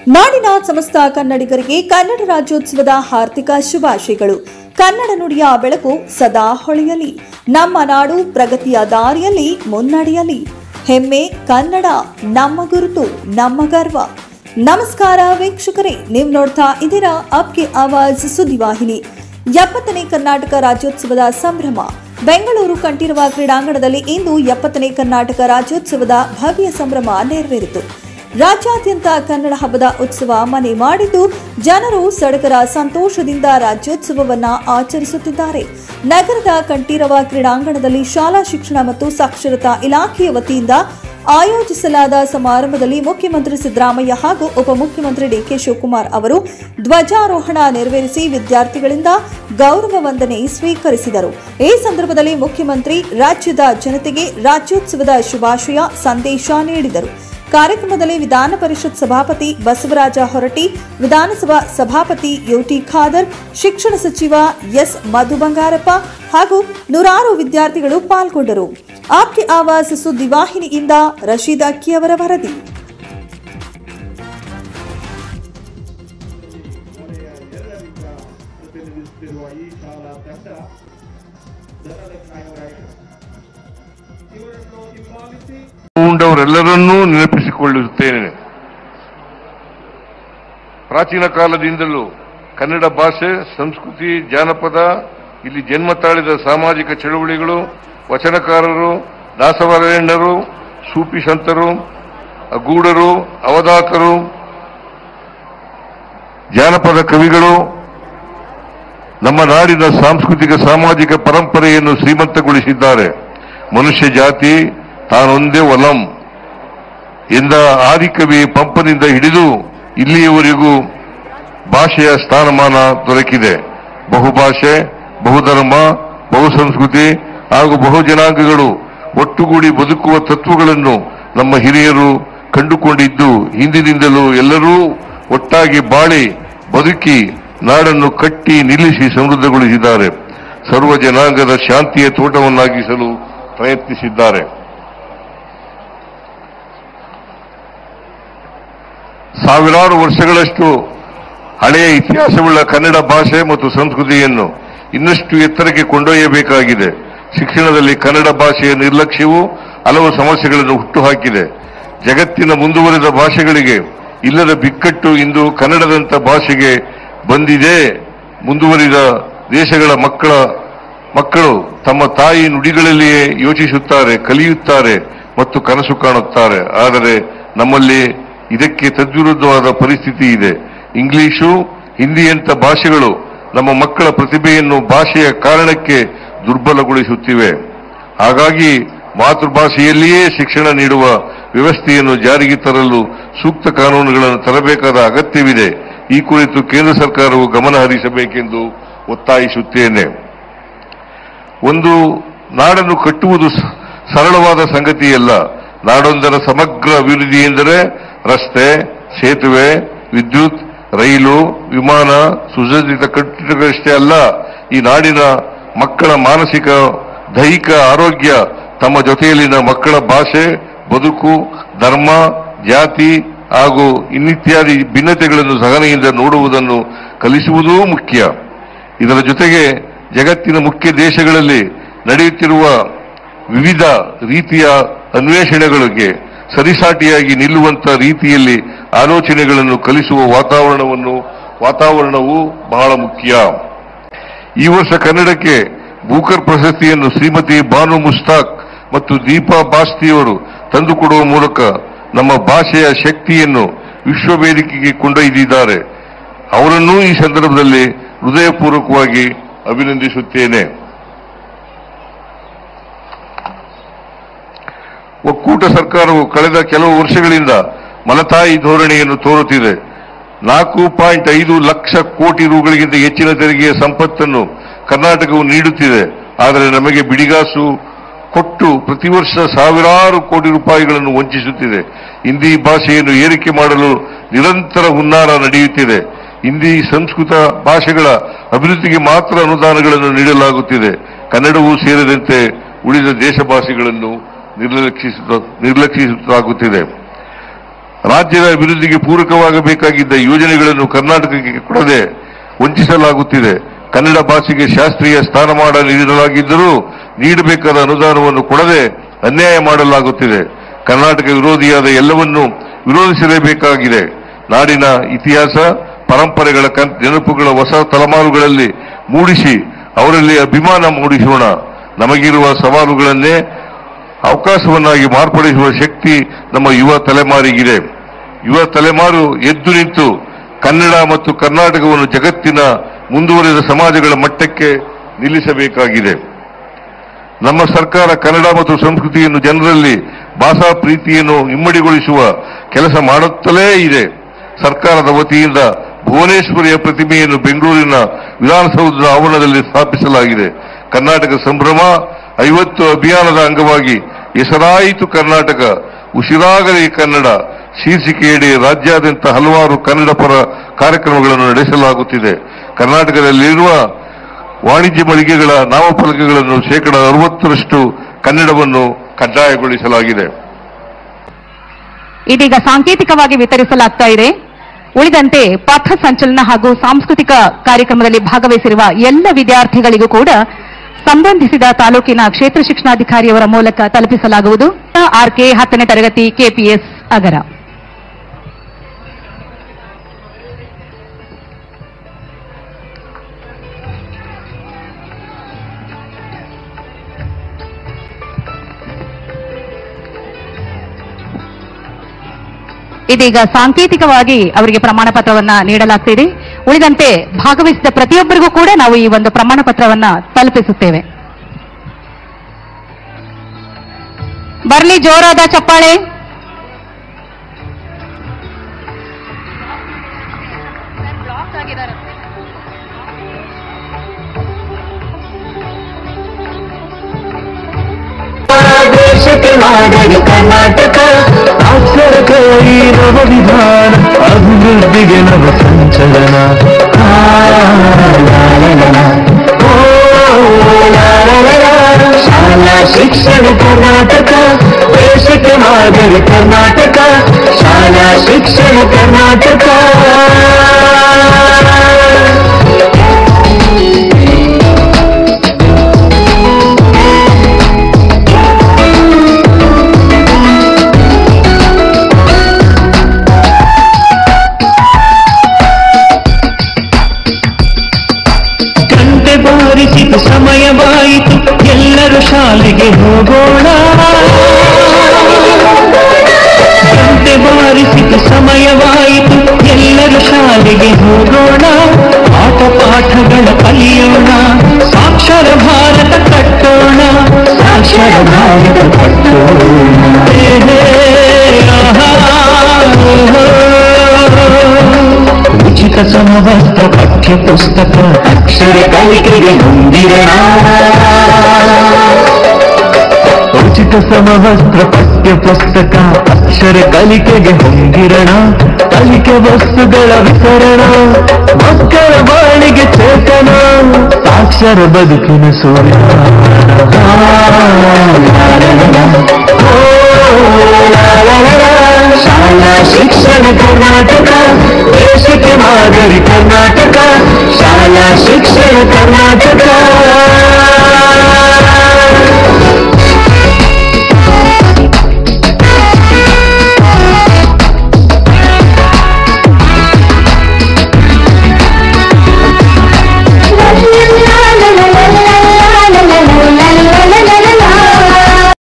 ನಾಡಿನ ಸಮಸ್ತ ಕನ್ನಡಿಗರಿಗೆ ಕನ್ನಡ ರಾಜ್ಯೋತ್ಸವದ ಹಾರ್ದಿಕ ಶುಭಾಶಯಗಳು. ಕನ್ನಡ ನುಡಿಯ ಬೆಳಕು ಸದಾ ಹೊಳೆಯಲಿ, ನಮ್ಮ ನಾಡು ಪ್ರಗತಿಯ ದಾರಿಯಲ್ಲಿ ಮುನ್ನಡೆಯಲಿ. ಹೆಮ್ಮೆ ಕನ್ನಡ, ನಮ್ಮ ಗುರುತು, ನಮ್ಮ ಗರ್ವ. ನಮಸ್ಕಾರ ವೀಕ್ಷಕರೇ, ನೀವು ನೋಡ್ತಾ ಇದ್ದೀರಾ ಅಪ್ಗೆ ಆವಾಜ್ ಸುದ್ದಿವಾಹಿನಿ. 70ನೇ ಕರ್ನಾಟಕ ರಾಜ್ಯೋತ್ಸವದ ಸಂಭ್ರಮ. ಬೆಂಗಳೂರು ಕಂಠೀರವ ಕ್ರೀಡಾಂಗಣದಲ್ಲಿ ಇಂದು 70ನೇ ಕರ್ನಾಟಕ ರಾಜ್ಯೋತ್ಸವದ ಭವ್ಯ ಸಂಭ್ರಮ ನೆರವೇರಿತು. ರಾಜ್ಯಾದ್ಯಂತ ಕನ್ನಡ ಹಬ್ಬದ ಉತ್ಸವ ಮನೆ ಮಾಡಿದ್ದು, ಜನರು ಸಡಗರ ಸಂತೋಷದಿಂದ ರಾಜ್ಯೋತ್ಸವವನ್ನ ಆಚರಿಸುತ್ತಿದ್ದಾರೆ. ನಗರದ ಕಂಠೀರವ ಕ್ರೀಡಾಂಗಣದಲ್ಲಿ ಶಾಲಾ ಶಿಕ್ಷಣ ಮತ್ತು ಸಾಕ್ಷರತಾ ಇಲಾಖೆಯ ವತಿಯಿಂದ ಆಯೋಜಿಸಲಾದ ಸಮಾರಂಭದಲ್ಲಿ ಮುಖ್ಯಮಂತ್ರಿ ಸಿದ್ದರಾಮಯ್ಯ ಹಾಗೂ ಉಪಮುಖ್ಯಮಂತ್ರಿ ಡಿಕೆ ಶಿವಕುಮಾರ್ ಅವರು ಧ್ವಜಾರೋಹಣ ನೆರವೇರಿಸಿ ವಿದ್ಯಾರ್ಥಿಗಳಿಂದ ಗೌರವ ವಂದನೆ ಸ್ವೀಕರಿಸಿದರು. ಈ ಸಂದರ್ಭದಲ್ಲಿ ಮುಖ್ಯಮಂತ್ರಿ ರಾಜ್ಯದ ಜನತೆಗೆ ರಾಜ್ಯೋತ್ಸವದ ಶುಭಾಶಯ ಸಂದೇಶ ನೀಡಿದರು. ಕಾರ್ಯಕ್ರಮದಲ್ಲಿ ವಿಧಾನ ಪರಿಷತ್ ಸಭಾಪತಿ ಬಸವರಾಜ ಹೊರಟ್ಟಿ, ವಿಧಾನಸಭಾ ಸಭಾಪತಿ ಯುಟಿ ಖಾದರ್, ಶಿಕ್ಷಣ ಸಚಿವ ಎಸ್ ಮಧು ಬಂಗಾರಪ್ಪ ಹಾಗೂ ನೂರಾರು ವಿದ್ಯಾರ್ಥಿಗಳು ಪಾಲ್ಗೊಂಡರು. ಆಪ್ಗೆ ಆವಾಜ್ ಸುದ್ದಿವಾಹಿನಿಯಿಂದ ರಶೀದ್ ಅಕ್ಕಿ ಅವರ ವರದಿ. ಎಲ್ಲರನ್ನೂ ನೆನಪಿಸಿಕೊಳ್ಳುತ್ತೇನೆ. ಪ್ರಾಚೀನ ಕಾಲದಿಂದಲೂ ಕನ್ನಡ ಭಾಷೆ, ಸಂಸ್ಕೃತಿ, ಜಾನಪದ, ಇಲ್ಲಿ ಜನ್ಮ ತಾಳಿದ ಸಾಮಾಜಿಕ ಚಳವಳಿಗಳು, ವಚನಕಾರರು, ದಾಸವರೇಣ್ಯರು, ಸೂಫಿ ಸಂತರು, ಅಗೂಢರು, ಅವಧಾತರು, ಜಾನಪದ ಕವಿಗಳು ನಮ್ಮ ನಾಡಿನ ಸಾಂಸ್ಕೃತಿಕ ಸಾಮಾಜಿಕ ಪರಂಪರೆಯನ್ನು ಶ್ರೀಮಂತಗೊಳಿಸಿದ್ದಾರೆ. ಮನುಷ್ಯ ಜಾತಿ ತಾನೊಂದೇ ಒಲಂ ಎಂದ ಆದಿಕವಿ ಪಂಪನಿಂದ ಹಿಡಿದು ಇಲ್ಲಿಯವರೆಗೂ ಭಾಷೆಯ ಸ್ಥಾನಮಾನ ದೊರಕಿದೆ. ಬಹುಭಾಷೆ, ಬಹುಧರ್ಮ, ಬಹುಸಂಸ್ಕೃತಿ ಹಾಗೂ ಬಹುಜನಾಂಗಗಳು ಒಟ್ಟುಗೂಡಿ ಬದುಕುವ ತತ್ವಗಳನ್ನು ನಮ್ಮ ಹಿರಿಯರು ಕಂಡುಕೊಂಡಿದ್ದು, ಹಿಂದಿನಿಂದಲೂ ಎಲ್ಲರೂ ಒಟ್ಟಾಗಿ ಬಾಳಿ ಬದುಕಿ ನಾಡನ್ನು ಕಟ್ಟಿ ನಿಲ್ಲಿಸಿ ಸಮೃದ್ಧಗೊಳಿಸಿದ್ದಾರೆ. ಸರ್ವ ಜನಾಂಗದ ಶಾಂತಿಯ ತೋಟವನ್ನಾಗಿಸಲು ಪ್ರಯತ್ನಿಸಿದ್ದಾರೆ. ಸಾವಿರಾರು ವರ್ಷಗಳಷ್ಟು ಹಳೆಯ ಇತಿಹಾಸವುಳ್ಳ ಕನ್ನಡ ಭಾಷೆ ಮತ್ತು ಸಂಸ್ಕೃತಿಯನ್ನು ಇನ್ನಷ್ಟು ಎತ್ತರಕ್ಕೆ ಕೊಂಡೊಯ್ಯಬೇಕಾಗಿದೆ. ಶಿಕ್ಷಣದಲ್ಲಿ ಕನ್ನಡ ಭಾಷೆಯ ನಿರ್ಲಕ್ಷ್ಯವು ಹಲವು ಸಮಸ್ಯೆಗಳನ್ನು ಹುಟ್ಟುಹಾಕಿದೆ. ಜಗತ್ತಿನ ಮುಂದುವರೆದ ಭಾಷೆಗಳಿಗೆ ಇಲ್ಲದ ಬಿಕ್ಕಟ್ಟು ಇಂದು ಕನ್ನಡದಂಥ ಭಾಷೆಗೆ ಬಂದಿದೆ. ಮುಂದುವರಿದ ದೇಶಗಳ ಮಕ್ಕಳು ತಮ್ಮ ತಾಯಿ ನುಡಿಗಳಲ್ಲಿಯೇ ಯೋಚಿಸುತ್ತಾರೆ, ಕಲಿಯುತ್ತಾರೆ ಮತ್ತು ಕನಸು ಕಾಣುತ್ತಾರೆ. ಆದರೆ ನಮ್ಮಲ್ಲಿ ಇದಕ್ಕೆ ತದ್ವಿರುದ್ಧವಾದ ಪರಿಸ್ಥಿತಿ ಇದೆ. ಇಂಗ್ಲಿಷು, ಹಿಂದಿಯಂಥ ಭಾಷೆಗಳು ನಮ್ಮ ಮಕ್ಕಳ ಪ್ರತಿಭೆಯನ್ನು ಭಾಷೆಯ ಕಾರಣಕ್ಕೆ ದುರ್ಬಲಗೊಳಿಸುತ್ತಿವೆ. ಹಾಗಾಗಿ ಮಾತೃಭಾಷೆಯಲ್ಲಿಯೇ ಶಿಕ್ಷಣ ನೀಡುವ ವ್ಯವಸ್ಥೆಯನ್ನು ಜಾರಿಗೆ ತರಲು ಸೂಕ್ತ ಕಾನೂನುಗಳನ್ನು ತರಬೇಕಾದ ಅಗತ್ಯವಿದೆ. ಈ ಕುರಿತು ಕೇಂದ್ರ ಸರ್ಕಾರವು ಗಮನ ಹರಿಸಬೇಕೆಂದು ಒತ್ತಾಯಿಸುತ್ತೇನೆ. ಒಂದು ನಾಡನ್ನು ಕಟ್ಟುವುದು ಸರಳವಾದ ಸಂಗತಿಯಲ್ಲ. ನಾಡೊಂದರ ಸಮಗ್ರ ಅಭಿವೃದ್ಧಿ ಎಂದರೆ ರಸ್ತೆ, ಸೇತುವೆ, ವಿದ್ಯುತ್, ರೈಲು, ವಿಮಾನ, ಸುಸಜ್ಜಿತ ಕಟ್ಟಡಗಳಷ್ಟೇ ಅಲ್ಲ. ಈ ನಾಡಿನ ಮಕ್ಕಳ ಮಾನಸಿಕ, ದೈಹಿಕ ಆರೋಗ್ಯ, ತಮ್ಮ ಜೊತೆಯಲ್ಲಿನ ಮಕ್ಕಳ ಭಾಷೆ, ಬದುಕು, ಧರ್ಮ, ಜಾತಿ ಹಾಗೂ ಇನ್ನಿತ್ಯಾದಿ ಭಿನ್ನತೆಗಳನ್ನು ಸಹನೆಯಿಂದ ನೋಡುವುದನ್ನು ಕಲಿಸುವುದೂ ಮುಖ್ಯ. ಇದರ ಜೊತೆಗೆ ಜಗತ್ತಿನ ಮುಖ್ಯ ದೇಶಗಳಲ್ಲಿ ನಡೆಯುತ್ತಿರುವ ವಿವಿಧ ರೀತಿಯ ಅನ್ವೇಷಣೆಗಳಿಗೆ ಸರಿಸಾಟಿಯಾಗಿ ನಿಲ್ಲುವಂತ ರೀತಿಯಲ್ಲಿ ಆಲೋಚನೆಗಳನ್ನು ಕಲಿಸುವ ವಾತಾವರಣವು ಬಹಳ ಮುಖ್ಯ. ಈ ವರ್ಷ ಕನ್ನಡಕ್ಕೆ ಬೂಕರ್ ಪ್ರಶಸ್ತಿಯನ್ನು ಶ್ರೀಮತಿ ಬಾನು ಮುಸ್ತಾಕ್ ಮತ್ತು ದೀಪಾ ಬಾಸ್ತಿಯವರು ತಂದುಕೊಡುವ ಮೂಲಕ ನಮ್ಮ ಭಾಷೆಯ ಶಕ್ತಿಯನ್ನು ವಿಶ್ವ ವೇದಿಕೆಗೆ ಕೊಂಡೊಯ್ದಿದ್ದಾರೆ. ಅವರನ್ನೂ ಈ ಸಂದರ್ಭದಲ್ಲಿ ಹೃದಯಪೂರ್ವಕವಾಗಿ ಅಭಿನಂದಿಸುತ್ತೇನೆ. ಒಕ್ಕೂಟ ಸರ್ಕಾರವು ಕಳೆದ ಕೆಲವು ವರ್ಷಗಳಿಂದ ಮಲತಾಯಿ ಧೋರಣೆಯನ್ನು ತೋರುತ್ತಿದೆ. 4.5 ಲಕ್ಷ ಕೋಟಿ ರುಗಳಿಗಿಂತ ಹೆಚ್ಚಿನ ತೆರಿಗೆಯ ಸಂಪತ್ತನ್ನು ಕರ್ನಾಟಕವು ನೀಡುತ್ತಿದೆ. ಆದರೆ ನಮಗೆ ಬಿಡಿಗಾಸು ಕೊಟ್ಟು ಪ್ರತಿ ವರ್ಷ ಸಾವಿರಾರು ಕೋಟಿ ರೂಪಾಯಿಗಳನ್ನು ವಂಚಿಸುತ್ತಿದೆ. ಹಿಂದಿ ಭಾಷೆಯನ್ನು ಏರಿಕೆ ಮಾಡಲು ನಿರಂತರ ಹುನ್ನಾರ ನಡೆಯುತ್ತಿದೆ. ಹಿಂದಿ, ಸಂಸ್ಕೃತ ಭಾಷೆಗಳ ಅಭಿವೃದ್ಧಿಗೆ ಮಾತ್ರ ಅನುದಾನಗಳನ್ನು ನೀಡಲಾಗುತ್ತಿದೆ. ಕನ್ನಡವೂ ಸೇರಿದಂತೆ ಉಳಿದ ದೇಶ ಭಾಷೆಗಳನ್ನು ನಿರ್ಲಕ್ಷಿಸಲಾಗುತ್ತಿದೆ. ರಾಜ್ಯದ ಅಭಿವೃದ್ಧಿಗೆ ಪೂರಕವಾಗಬೇಕಾಗಿದ್ದ ಯೋಜನೆಗಳನ್ನು ಕರ್ನಾಟಕಕ್ಕೆ ಕೊಡದೆ ವಂಚಿಸಲಾಗುತ್ತಿದೆ. ಕನ್ನಡ ಭಾಷೆಗೆ ಶಾಸ್ತ್ರೀಯ ಸ್ಥಾನಮಾನ ನೀಡಲಾಗಿದ್ದರೂ ನೀಡಬೇಕಾದ ಅನುದಾನವನ್ನು ಕೊಡದೆ ಅನ್ಯಾಯ ಮಾಡಲಾಗುತ್ತಿದೆ. ಕರ್ನಾಟಕ ವಿರೋಧಿಯಾದ ಎಲ್ಲವನ್ನೂ ವಿರೋಧಿಸಲೇಬೇಕಾಗಿದೆ. ನಾಡಿನ ಇತಿಹಾಸ ಪರಂಪರೆಗಳ ನೆನಪುಗಳ ಹೊಸ ತಲೆಮಾರುಗಳಲ್ಲಿ ಮೂಡಿಸಿ ಅವರಲ್ಲಿ ಅಭಿಮಾನ ಮೂಡಿಸೋಣ. ನಮಗಿರುವ ಸವಾಲುಗಳನ್ನೇ ಅವಕಾಶವನ್ನಾಗಿ ಮಾರ್ಪಡಿಸುವ ಶಕ್ತಿ ನಮ್ಮ ಯುವ ತಲೆಮಾರಿಗಿದೆ. ಯುವ ತಲೆಮಾರು ಎದ್ದು ನಿಂತು ಕನ್ನಡ ಮತ್ತು ಕರ್ನಾಟಕವನ್ನು ಜಗತ್ತಿನ ಮುಂದುವರಿದ ಸಮಾಜಗಳ ಮಟ್ಟಕ್ಕೆ ನಿಲ್ಲಿಸಬೇಕಾಗಿದೆ. ನಮ್ಮ ಸರ್ಕಾರ ಕನ್ನಡ ಮತ್ತು ಸಂಸ್ಕೃತಿಯನ್ನು ಜನರಲ್ಲಿ ಭಾಷಾ ಪ್ರೀತಿಯನ್ನು ಇಮ್ಮಡಿಗೊಳಿಸುವ ಕೆಲಸ ಮಾಡುತ್ತಲೇ ಇದೆ. ಸರ್ಕಾರದ ವತಿಯಿಂದ ಭುವನೇಶ್ವರಿಯ ಪ್ರತಿಮೆಯನ್ನು ಬೆಂಗಳೂರಿನ ವಿಧಾನಸೌಧದ ಆವರಣದಲ್ಲಿ ಸ್ಥಾಪಿಸಲಾಗಿದೆ. ಕರ್ನಾಟಕ ಸಂಭ್ರಮ 50 ಅಭಿಯಾನದ ಅಂಗವಾಗಿ ಹೆಸರಾಯಿತು ಕರ್ನಾಟಕ ಉಸಿರಾಗಲಿ ಕನ್ನಡ ಶೀರ್ಷಿಕೆಯಡಿ ರಾಜ್ಯಾದ್ಯಂತ ಹಲವಾರು ಕನ್ನಡ ಪರ ಕಾರ್ಯಕ್ರಮಗಳನ್ನು ನಡೆಸಲಾಗುತ್ತಿದೆ. ಕರ್ನಾಟಕದಲ್ಲಿರುವ ವಾಣಿಜ್ಯ ಮಳಿಗೆಗಳ ನಾಮಫಲಕಗಳನ್ನು 60% ಕನ್ನಡವನ್ನು ಕಡ್ಡಾಯಗೊಳಿಸಲಾಗಿದೆ. ಇದೀಗ ಸಾಂಕೇತಿಕವಾಗಿ ವಿತರಿಸಲಾಗ್ತಾ ಇದೆ. ಉಳಿದಂತೆ ಪಥ ಸಂಚಲನ ಹಾಗೂ ಸಾಂಸ್ಕೃತಿಕ ಕಾರ್ಯಕ್ರಮದಲ್ಲಿ ಭಾಗವಹಿಸಿರುವ ಎಲ್ಲ ವಿದ್ಯಾರ್ಥಿಗಳಿಗೂ ಕೂಡ ಸಂಬಂಧಿಸಿದ ತಾಲೂಕಿನ ಕ್ಷೇತ್ರ ಶಿಕ್ಷಣಾಧಿಕಾರಿಯವರ ಮೂಲಕ ತಲುಪಿಸಲಾಗುವುದು. ಆರ್ಕೆ 10ನೇ ತರಗತಿ ಕೆಪಿಎಸ್ ಅಗರ. ಇದೀಗ ಸಾಂಕೇತಿಕವಾಗಿ ಅವರಿಗೆ ಪ್ರಮಾಣ ಪತ್ರವನ್ನ ನೀಡಲಾಗ್ತಿದೆ. ಉಳಿದಂತೆ ಭಾಗವಹಿಸಿದ ಪ್ರತಿಯೊಬ್ಬರಿಗೂ ಕೂಡ ನಾವು ಈ ಒಂದು ಪ್ರಮಾಣ ಪತ್ರವನ್ನ ತಲುಪಿಸುತ್ತೇವೆ. ಬರಲಿ ಜೋರಾದ ಚಪ್ಪಾಳೆ. ಕರ್ನಾಟಕ ಅಕ್ಷರಕಾಯಿ ನವ ವಿಧಾನ ಅಭಿವೃದ್ಧಿಗೆ ನವ ಸಂಚಲನ. ಶಾಲಾ ಶಿಕ್ಷಣ ಕರ್ನಾಟಕ ದೇಶಕ್ಕೆ ಮಾದರಿ ಕರ್ನಾಟಕ. ಶಾಲಾ ಶಿಕ್ಷಣ ಕರ್ನಾಟಕ. ಸಮಯವಾಯಿತು ಎಲ್ಲರೂ ಶಾಲೆಗೆ ಹೋಗೋಣ. ಗಂಟೆ ಬಾರಿಸಿತು ಸಮಯವಾಯಿತು ಎಲ್ಲರೂ ಶಾಲೆಗೆ ಹೋಗೋಣ. ಆಟ ಪಾಠಗಳ ಕಲಿಯೋಣ. ಸಾಕ್ಷರ ಭಾರತ ಕಟ್ಟೋಣ. ಸಾಕ್ಷರ ಭಾರತ ಕಟ್ಟೋಣ. ಉಚಿತ ಸಮವಸ್ತ್ರ ಪಠ್ಯ ಪುಸ್ತಕ ಅಕ್ಷರ ಕಲಿಕೆಗೆ ಹೊಂದಿರೋಣ. ಉಚಿತ ಸಮವಸ್ತ್ರ ಪಠ್ಯ ಪುಸ್ತಕ ಅಕ್ಷರ ಕಲಿಕೆಗೆ ಹೊಂದಿರೋಣ. ಕಲಿಕೆ ವಸ್ತುಗಳ ವಿತರಣ ಮಕ್ಕಳ ಬಾಳಿಗೆ ಚೇತನ. ಸಾಕ್ಷರ ಬದುಕಿನ ಸೂರ್ಯ. ಶಾಲಾ ಶಿಕ್ಷಣ ಕರ್ನಾಟಕ ದೇಶಕ್ಕೆ ಮಾದರಿ ಕರ್ನಾಟಕ. ಶಾಲಾ ಶಿಕ್ಷಣ ಕರ್ನಾಟಕ.